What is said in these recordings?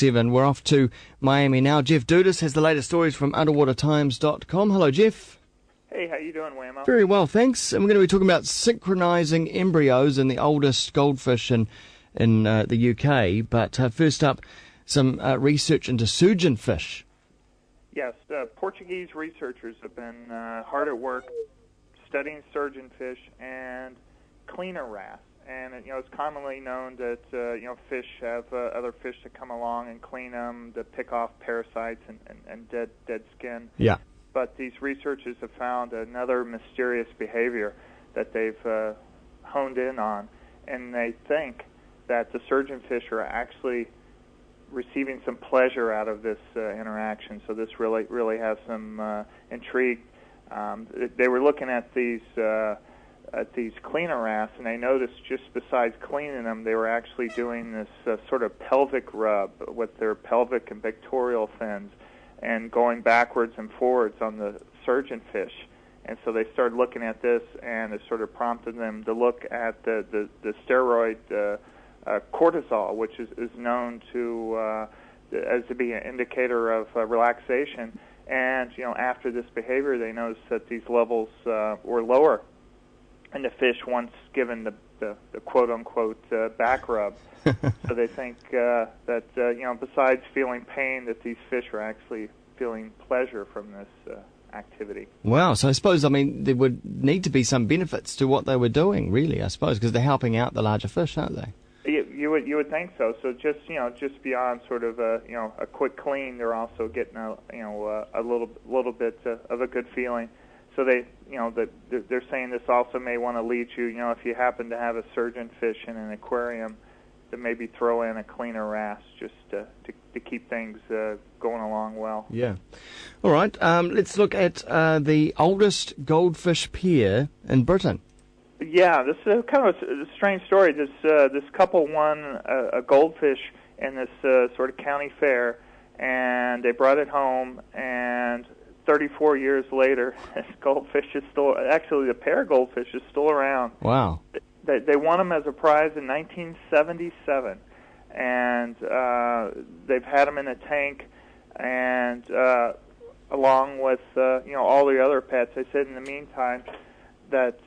7. We're off to Miami now. Jeff Dudas has the latest stories from underwatertimes.com. Hello, Jeff. Hey, how you doing, Waymo? Very well, thanks. And we're going to be talking about synchronizing embryos in the oldest goldfish in the UK. But first up, some research into surgeonfish. Yes, Portuguese researchers have been hard at work studying surgeonfish and cleaner wrasse. And it's commonly known that fish have other fish that come along and clean them to pick off parasites and dead skin. Yeah. But these researchers have found another mysterious behavior that they've honed in on, and they think that the surgeonfish are actually receiving some pleasure out of this interaction. So this really has some intrigue. They were looking at these cleaner wrasse, and they noticed just besides cleaning them, they were actually doing this sort of pelvic rub with their pelvic and pectoral fins, and going backwards and forwards on the surgeonfish. And so they started looking at this, and it sort of prompted them to look at the steroid cortisol, which is known to as to be an indicator of relaxation. And after this behavior, they noticed that these levels were lower in the fish once given the quote-unquote back rub. So they think that besides feeling pain, that these fish are actually feeling pleasure from this activity. Wow. So I suppose, there would need to be some benefits to what they were doing, really, I suppose, because they're helping out the larger fish, aren't they? You would think so. So just beyond sort of a quick clean, they're also getting a little bit of a good feeling. So they're saying this also may want to lead you, if you happen to have a surgeonfish in an aquarium, to maybe throw in a cleaner wrasse just to keep things going along well. Yeah. All right. Let's look at the oldest goldfish pier in Britain. Yeah, this is kind of a strange story. This couple won a goldfish in this sort of county fair, and they brought it home, and 34 years later, this goldfish is still, actually the pair of goldfish is still around. Wow. They won them as a prize in 1977, and they've had them in a tank, and along with all the other pets. They said in the meantime that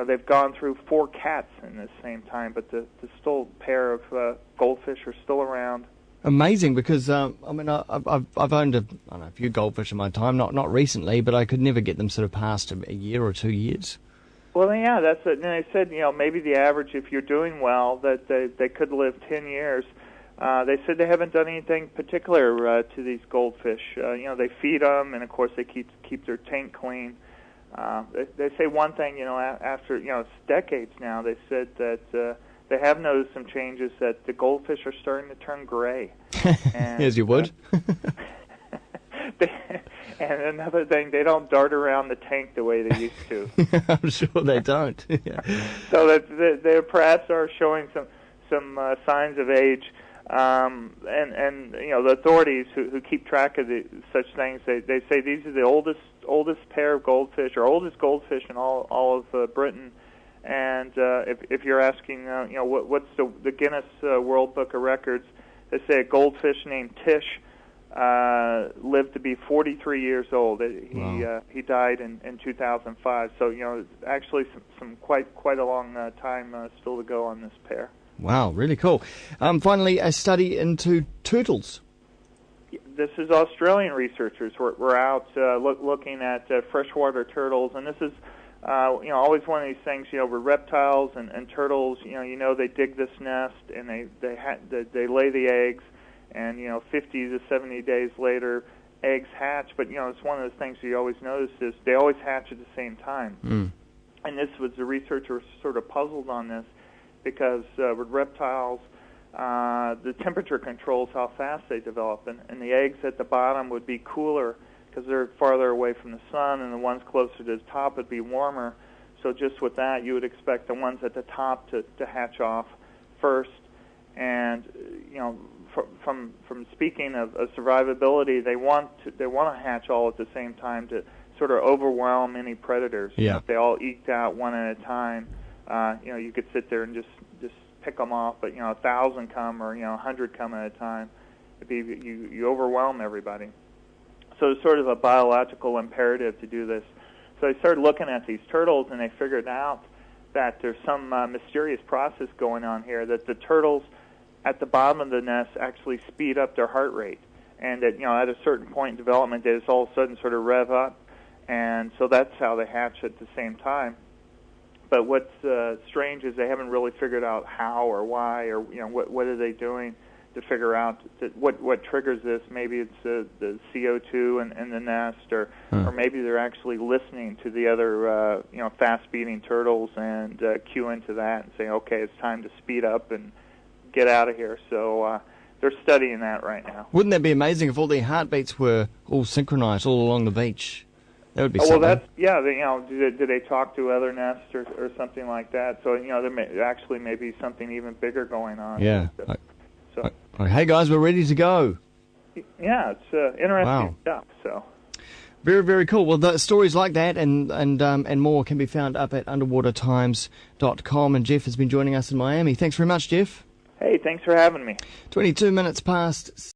they've gone through 4 cats in the same time, but the still pair of goldfish are still around. Amazing, because I've owned a few goldfish in my time, not recently, but I could never get them sort of past a year or 2 years. Well, yeah, that's it. And they said, maybe the average, if you're doing well, that they could live 10 years. They said they haven't done anything particular to these goldfish. They feed them, and of course they keep their tank clean. They say one thing, after it's decades now. They said that they have noticed some changes, that the goldfish are starting to turn gray. And, as you would. And another thing, they don't dart around the tank the way they used to. I'm sure they don't. Yeah. So that they perhaps are showing some signs of age, and the authorities who keep track of such things, they say these are the oldest pair of goldfish, or oldest goldfish in all of Britain. And if you're asking, what's the Guinness World Book of Records, they say a goldfish named Tish lived to be 43 years old. Wow. He died in 2005. So actually some quite a long time still to go on this pair. Wow, really cool. Finally, a study into turtles. This is Australian researchers. We're out looking at freshwater turtles, and this is always one of these things. With reptiles and turtles, they dig this nest and they lay the eggs. And 50 to 70 days later, eggs hatch. But it's one of those things you always notice is they always hatch at the same time. Mm. And this was the researchers sort of puzzled on this, because with reptiles, the temperature controls how fast they develop, and the eggs at the bottom would be cooler because they're farther away from the sun, and the ones closer to the top would be warmer. So just with that, you would expect the ones at the top to hatch off first. And from speaking of survivability, they want to hatch all at the same time to sort of overwhelm any predators. Yeah. If they all eked out one at a time, you could sit there and just pick them off. But 1,000 come, or 100 come at a time, You overwhelm everybody. So it's sort of a biological imperative to do this. So they started looking at these turtles, and they figured out that there's some mysterious process going on here, that the turtles at the bottom of the nest actually speed up their heart rate. And that, at a certain point in development, they just all of a sudden sort of rev up. And so that's how they hatch at the same time. But what's strange is they haven't really figured out how or why, or what are they doing to figure out what triggers this. Maybe it's the CO2 in the nest, or maybe they're actually listening to the other fast-beating turtles and cue into that and say, okay, it's time to speed up and get out of here. So they're studying that right now. Wouldn't that be amazing if all their heartbeats were all synchronized all along the beach? That would be something. Well, do they talk to other nests or something like that? So there may be something even bigger going on. Yeah. Hey guys, we're ready to go. Yeah, it's interesting stuff. So. Very, very cool. Well, the stories like that and more can be found up at underwatertimes.com. And Jeff has been joining us in Miami. Thanks very much, Jeff. Hey, thanks for having me. 22 minutes past